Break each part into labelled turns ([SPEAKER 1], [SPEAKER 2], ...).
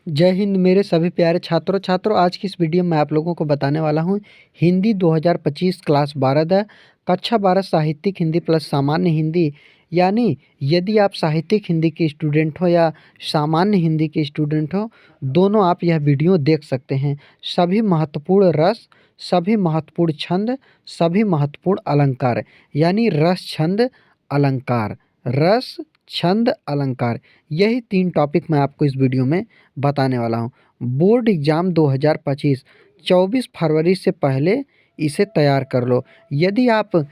[SPEAKER 1] जय हिंद मेरे सभी प्यारे छात्रों आज की इस वीडियो में आप लोगों को बताने वाला हूँ हिंदी 2025 क्लास 12 कक्षा 12 साहित्यिक हिंदी प्लस सामान्य हिंदी। यानी यदि आप साहित्यिक हिंदी के स्टूडेंट हो या सामान्य हिंदी के स्टूडेंट हो, दोनों आप यह वीडियो देख सकते हैं। सभी महत्वपूर्ण रस, सभी महत्वपूर्ण छंद, सभी महत्वपूर्ण अलंकार, यानी रस छंद अलंकार, रस छंद अलंकार, यही 3 टॉपिक मैं आपको इस वीडियो में बताने वाला हूँ। बोर्ड एग्ज़ाम 2025 24 फरवरी से पहले इसे तैयार कर लो। यदि आप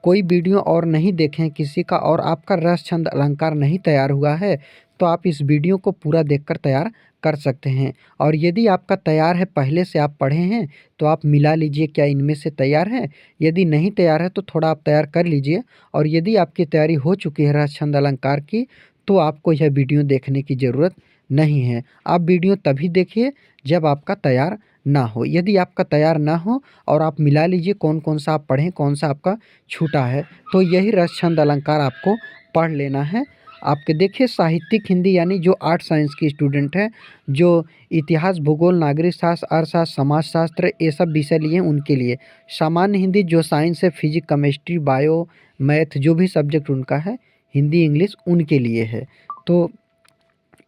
[SPEAKER 1] कोई वीडियो और नहीं देखें किसी का और आपका रस छंद अलंकार नहीं तैयार हुआ है, तो आप इस वीडियो को पूरा देखकर तैयार कर सकते हैं। और यदि आपका तैयार है, पहले से आप पढ़े हैं, तो आप मिला लीजिए क्या इनमें से तैयार है। यदि नहीं तैयार है तो थोड़ा आप तैयार कर लीजिए। और यदि आपकी तैयारी हो चुकी है रस छंद अलंकार की, तो आपको यह वीडियो देखने की ज़रूरत नहीं है। आप वीडियो तभी देखिए जब आपका तैयार ना हो। यदि आपका तैयार ना हो और आप मिला लीजिए कौन कौन सा आप पढ़ें, कौन सा आपका छूटा है, तो यही रस छंद अलंकार आपको पढ़ लेना है। आपके देखिए साहित्यिक हिंदी यानी जो आर्ट साइंस की स्टूडेंट है, जो इतिहास, भूगोल, नागरिक शास्त्र, अर्थशास्त्र, समाजशास्त्र ये सब विषय लिए हैं उनके लिए। सामान्य हिंदी जो साइंस है, फिजिक्स, केमिस्ट्री, बायो, मैथ जो भी सब्जेक्ट उनका है, हिंदी, इंग्लिश उनके लिए है। तो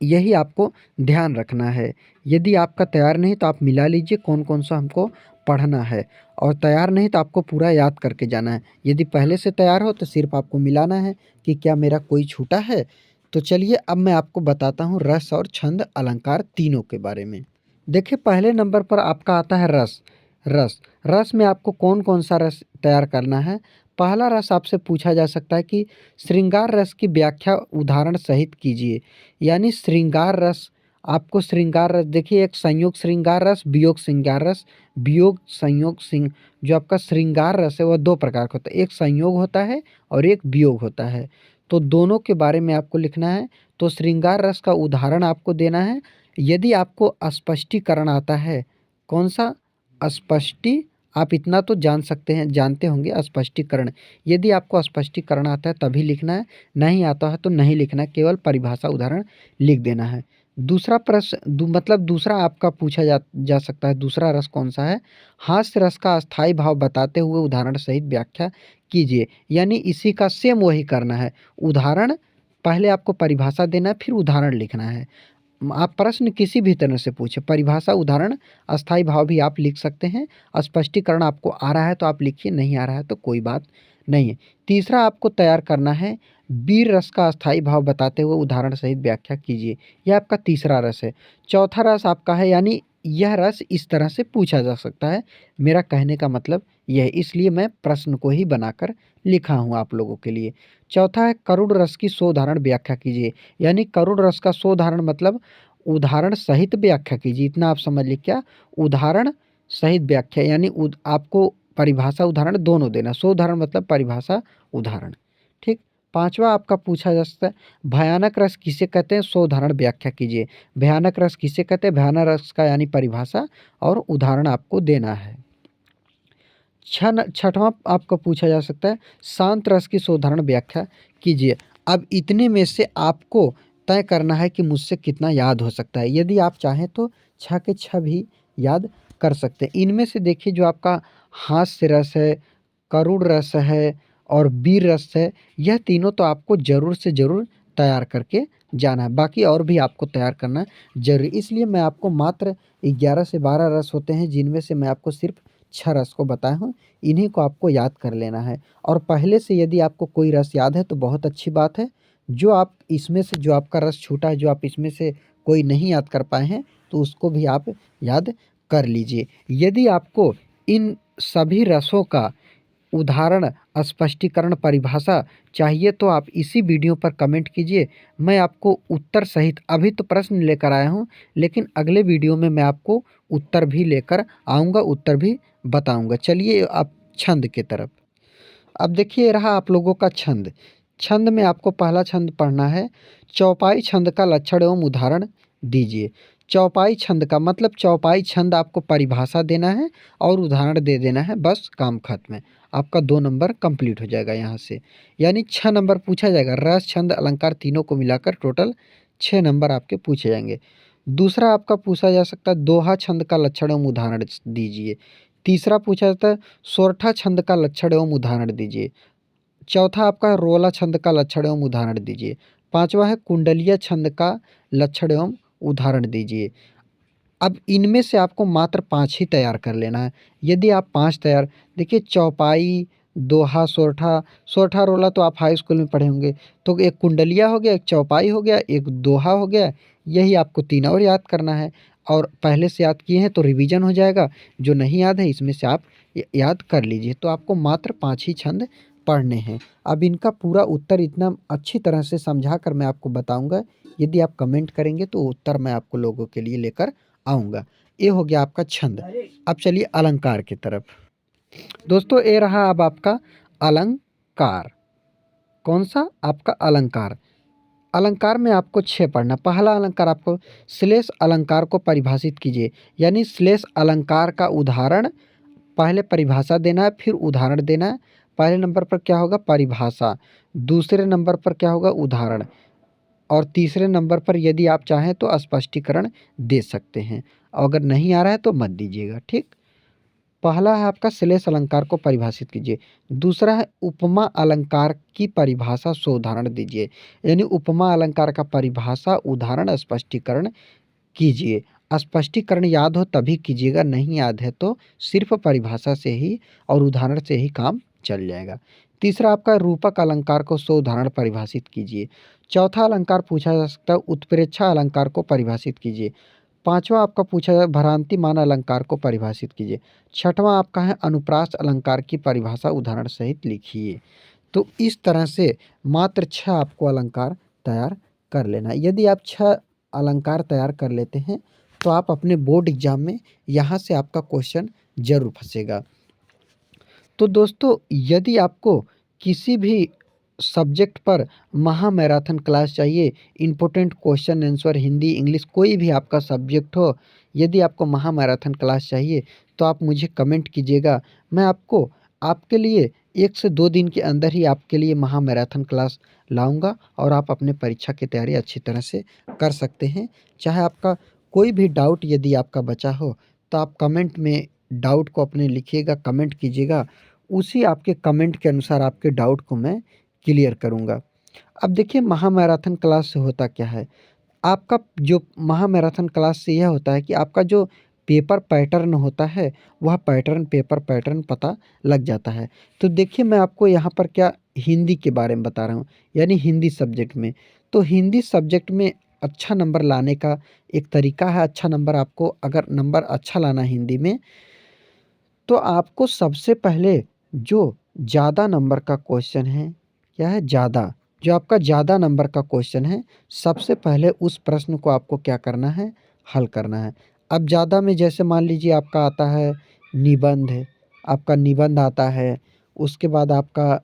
[SPEAKER 1] यही आपको ध्यान रखना है। यदि आपका तैयार नहीं तो आप मिला लीजिए कौन कौन सा हमको पढ़ना है, और तैयार नहीं तो आपको पूरा याद करके जाना है। यदि पहले से तैयार हो तो सिर्फ आपको मिलाना है कि क्या मेरा कोई छूटा है। तो चलिए अब मैं आपको बताता हूँ रस और छंद अलंकार तीनों के बारे में। देखिए पहले नंबर पर आपका आता है रस। रस रस में आपको कौन कौन सा रस तैयार करना है। पहला रस आपसे पूछा जा सकता है कि श्रृंगार रस की व्याख्या उदाहरण सहित कीजिए। यानी श्रृंगार रस, आपको श्रृंगार रस देखिए, एक संयोग श्रृंगार रस, वियोग श्रृंगार रस, वियोग संयोग सिंह। जो आपका श्रृंगार रस है वह दो प्रकार का होता है, एक संयोग होता है और एक वियोग होता है। तो दोनों के बारे में आपको लिखना है। तो श्रृंगार रस का उदाहरण आपको देना है। यदि आपको स्पष्टीकरण आता है, कौन सा स्पष्टी, आप इतना तो जान सकते हैं, जानते होंगे स्पष्टीकरण। यदि आपको स्पष्टीकरण आता है तभी लिखना है, नहीं आता है तो नहीं लिखना है, केवल परिभाषा उदाहरण लिख देना है। दूसरा प्रश्न मतलब दूसरा आपका पूछा जा सकता है, दूसरा रस कौन सा है। हास्य रस का अस्थाई भाव बताते हुए उदाहरण सहित व्याख्या कीजिए। यानी इसी का सेम वही करना है। उदाहरण पहले आपको परिभाषा देना है, फिर उदाहरण लिखना है। आप प्रश्न किसी भी तरह से पूछे, परिभाषा, उदाहरण, अस्थाई भाव भी आप लिख सकते हैं। स्पष्टीकरण आपको आ रहा है तो आप लिखिए, नहीं आ रहा है तो कोई बात नहीं है। तीसरा आपको तैयार करना है, वीर रस का अस्थाई भाव बताते हुए उदाहरण सहित व्याख्या कीजिए। यह आपका तीसरा रस है। चौथा रस आपका है, यानी यह रस इस तरह से पूछा जा सकता है। मेरा कहने का मतलब यह है, इसलिए मैं प्रश्न को ही बनाकर लिखा हूँ आप लोगों के लिए। चौथा है करुण रस की सोधारण व्याख्या कीजिए। यानी करुण रस का सोधारण मतलब उदाहरण सहित व्याख्या कीजिए। इतना आप समझ लीजिए, क्या उदाहरण सहित व्याख्या, यानी आपको परिभाषा उदाहरण दोनों देना। सोधारण मतलब परिभाषा उदाहरण। ठीक। पांचवा आपका पूछा जा सकता है, भयानक रस किसे कहते हैं, सोधारण व्याख्या कीजिए। भयानक रस किसे कहते हैं, भयानक रस का यानी परिभाषा और उदाहरण आपको देना है। छठवां आपको पूछा जा सकता है, शांत रस की सोधारण व्याख्या कीजिए। अब इतने में से आपको तय करना है कि मुझसे कितना याद हो सकता है। यदि आप चाहें तो 6 के 6 भी याद कर सकते हैं। इनमें से देखिए जो आपका हास्य रस है, करुण रस है और वीर रस है, यह तीनों तो आपको ज़रूर से ज़रूर तैयार करके जाना है। बाकी और भी आपको तैयार करना ज़रूरी, इसलिए मैं आपको मात्र 11 से 12 रस होते हैं, जिनमें से मैं आपको सिर्फ 6 रस को बताया हूँ। इन्हीं को आपको याद कर लेना है। और पहले से यदि आपको कोई रस याद है तो बहुत अच्छी बात है। जो आप इसमें से, जो आपका रस छूटा है, जो आप इसमें से कोई नहीं याद कर पाए हैं, तो उसको भी आप याद कर लीजिए। यदि आपको इन सभी रसों का उदाहरण, स्पष्टीकरण, परिभाषा चाहिए तो आप इसी वीडियो पर कमेंट कीजिए। मैं आपको उत्तर सहित, अभी तो प्रश्न लेकर आया हूँ, लेकिन अगले वीडियो में मैं आपको उत्तर भी लेकर आऊँगा, उत्तर भी बताऊँगा। चलिए अब छंद की तरफ। अब देखिए रहा आप लोगों का छंद। छंद में आपको पहला छंद पढ़ना है, चौपाई छंद का लक्षण एवं उदाहरण दीजिए। चौपाई छंद का मतलब, चौपाई छंद आपको परिभाषा देना है और उदाहरण दे देना है, बस काम खत्म है। आपका 2 नंबर कंप्लीट हो जाएगा यहाँ से। यानी 6 नंबर पूछा जाएगा। रस, छंद, अलंकार तीनों को मिलाकर टोटल 6 नंबर आपके पूछे जाएंगे। दूसरा आपका पूछा जा सकता है दोहा छंद का लक्षण एवं उदाहरण दीजिए। तीसरा पूछा जाता है सोरठा छंद का लक्षण एवं उदाहरण दीजिए। चौथा आपका है रोला छंद का लक्षण एवं उदाहरण दीजिए। पांचवा है कुंडलीय छंद का लक्षण एवं उदाहरण दीजिए। अब इनमें से आपको मात्र 5 ही तैयार कर लेना है। यदि आप 5 तैयार देखिए चौपाई, दोहा, सोरठा, सोरठा रोला तो आप हाई स्कूल में पढ़े होंगे। तो एक कुंडलिया हो गया, एक चौपाई हो गया, एक दोहा हो गया। यही आपको 3 और याद करना है और पहले से याद किए हैं तो रिवीजन हो जाएगा। जो नहीं याद है इसमें से आप याद कर लीजिए। तो आपको मात्र 5 ही छंद पढ़ने हैं। अब इनका पूरा उत्तर इतना अच्छी तरह से समझा कर मैं आपको बताऊँगा। यदि आप कमेंट करेंगे तो उत्तर मैं आपको लोगों के लिए लेकर आऊँगा। ये हो गया आपका छंद। अब चलिए अलंकार की तरफ। दोस्तों ये रहा अब आपका अलंकार। कौन सा? आपका अलंकार। अलंकार में आपको 6 पढ़ना। पहला अलंकार आपको श्लेष अलंकार को परिभाषित कीजिए। यानी श्लेष अलंकार का उदाहरण, पहले परिभाषा देना है फिर उदाहरण देना है। पहले नंबर पर क्या होगा? परिभाषा। दूसरे नंबर पर क्या होगा? उदाहरण। और तीसरे नंबर पर यदि आप चाहें तो स्पष्टीकरण दे सकते हैं। अगर नहीं आ रहा है तो मत दीजिएगा, ठीक। पहला है आपका श्लेष अलंकार को परिभाषित कीजिए। दूसरा है उपमा अलंकार की परिभाषा सो उदाहरण दीजिए। यानी उपमा अलंकार का परिभाषा, उदाहरण, स्पष्टीकरण कीजिए। स्पष्टीकरण याद हो तभी कीजिएगा, नहीं याद है तो सिर्फ परिभाषा से ही और उदाहरण से ही काम चल जाएगा। तीसरा आपका रूपक अलंकार को सो उदाहरण परिभाषित कीजिए। चौथा अलंकार पूछा जा सकता है उत्प्रेक्षा अलंकार को परिभाषित कीजिए। पांचवा आपका पूछा जाए भ्रांतिमान अलंकार को परिभाषित कीजिए। छठवां आपका है अनुप्रास अलंकार की परिभाषा उदाहरण सहित लिखिए। तो इस तरह से मात्र 6 आपको अलंकार तैयार कर लेना है। यदि आप 6 अलंकार तैयार कर लेते हैं तो आप अपने बोर्ड एग्जाम में यहाँ से आपका क्वेश्चन जरूर फंसेगा। तो दोस्तों यदि आपको किसी भी सब्जेक्ट पर महा मैराथन क्लास चाहिए, important question answer Hindi English कोई भी आपका सब्जेक्ट हो, यदि आपको महा मैराथन क्लास चाहिए तो आप मुझे कमेंट कीजिएगा। मैं आपको आपके लिए 1 से 2 दिन के अंदर ही आपके लिए महा मैराथन क्लास लाऊंगा और आप अपने परीक्षा की तैयारी अच्छी तरह से कर सकते हैं। चाहे आपका कोई भी डाउट यदि आपका बचा हो तो आप कमेंट में डाउट को अपने लिखिएगा, कमेंट कीजिएगा। उसी आपके कमेंट के अनुसार आपके डाउट को मैं क्लियर करूँगा। अब देखिए महा मैराथन क्लास से होता क्या है, आपका जो महा मैराथन क्लास से यह होता है कि आपका जो पेपर पैटर्न होता है वह पैटर्न पेपर पैटर्न पता लग जाता है। तो देखिए मैं आपको यहाँ पर क्या हिंदी के बारे में बता रहा हूँ, यानी हिंदी सब्जेक्ट में। तो हिंदी सब्जेक्ट में अच्छा नंबर लाने का एक तरीका है। अच्छा नंबर आपको अगर नंबर अच्छा लाना है हिंदी में तो आपको सबसे पहले जो ज़्यादा नंबर का क्वेश्चन है, क्या है? ज़्यादा, जो आपका ज़्यादा नंबर का क्वेश्चन है, सबसे पहले उस प्रश्न को आपको क्या करना है? हल करना है। अब ज़्यादा में जैसे मान लीजिए आपका आता है निबंध, आपका निबंध आता है, उसके बाद आपका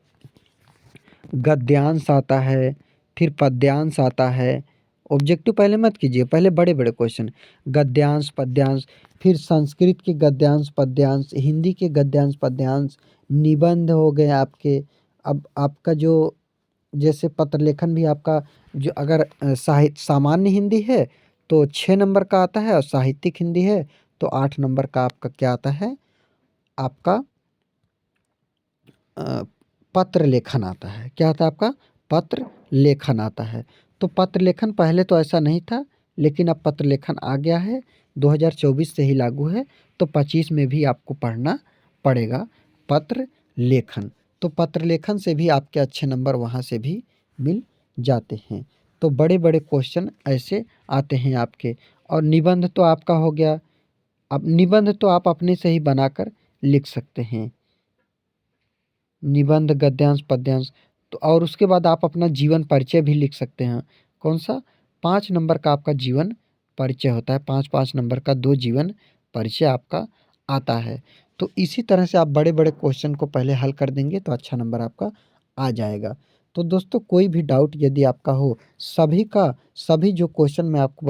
[SPEAKER 1] गद्यांश आता है, फिर पद्यांश आता है। ऑब्जेक्टिव पहले मत कीजिए, पहले बड़े-बड़े क्वेश्चन, गद्यांश, पद्यांश, फिर संस्कृत के गद्यांश, पद्यांश, हिंदी के गद्यांश, पद्यांश, निबंध हो गए आपके। अब आपका जो जैसे पत्र लेखन भी आपका जो अगर साहित्य सामान्य हिंदी है तो 6 नंबर का आता है और साहित्यिक हिंदी है तो 8 नंबर का आपका क्या आता है? आपका अ, पत्र लेखन आता है। क्या आता है आपका? पत्र लेखन आता है। तो पत्र लेखन पहले तो ऐसा नहीं था, लेकिन अब पत्र लेखन आ गया है, 2024 से ही लागू है। तो 25 में भी आपको पढ़ना पड़ेगा पत्र लेखन। तो पत्र लेखन से भी आपके अच्छे नंबर वहाँ से भी मिल जाते हैं। तो बड़े-बड़े क्वेश्चन ऐसे आते हैं आपके। और निबंध तो आपका हो गया। अब निबंध तो आप अपने से ही बनाकर लिख सकते हैं। निबंध, गद्यांश, पद्यांश। तो और उसके बाद आप अपना जीवन परिचय भी लिख सकते हैं। कौन-सा? 5 नंबर का आपका जीवन परिचय होता है। 5-5 नंबर का 2 जीवन परिचय आपका आता है। तो इसी तरह से आप बड़े-बड़े क्वेश्चन को पहले हल कर देंगे तो अच्छा नंबर आपका आ जाएगा। तो दोस्तों कोई भी डाउट यदि आपका हो, सभी जो क्वेश्चन मैं आपको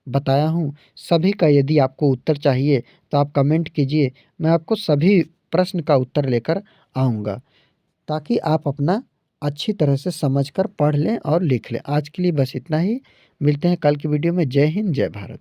[SPEAKER 1] बताया हूँ, सभी का यदि आपको उत्तर चाहिए तो आप कमेंट कीजिए। मैं आपको सभी प्रश्न का उत्तर लेकर आऊँगा, ताकि आप अपना अच्छी तरह से समझकर पढ़ लें और लिख लें। आज के लिए बस इतना ही। मिलते हैं कल की वीडियो में। जय हिंद, जय भारत।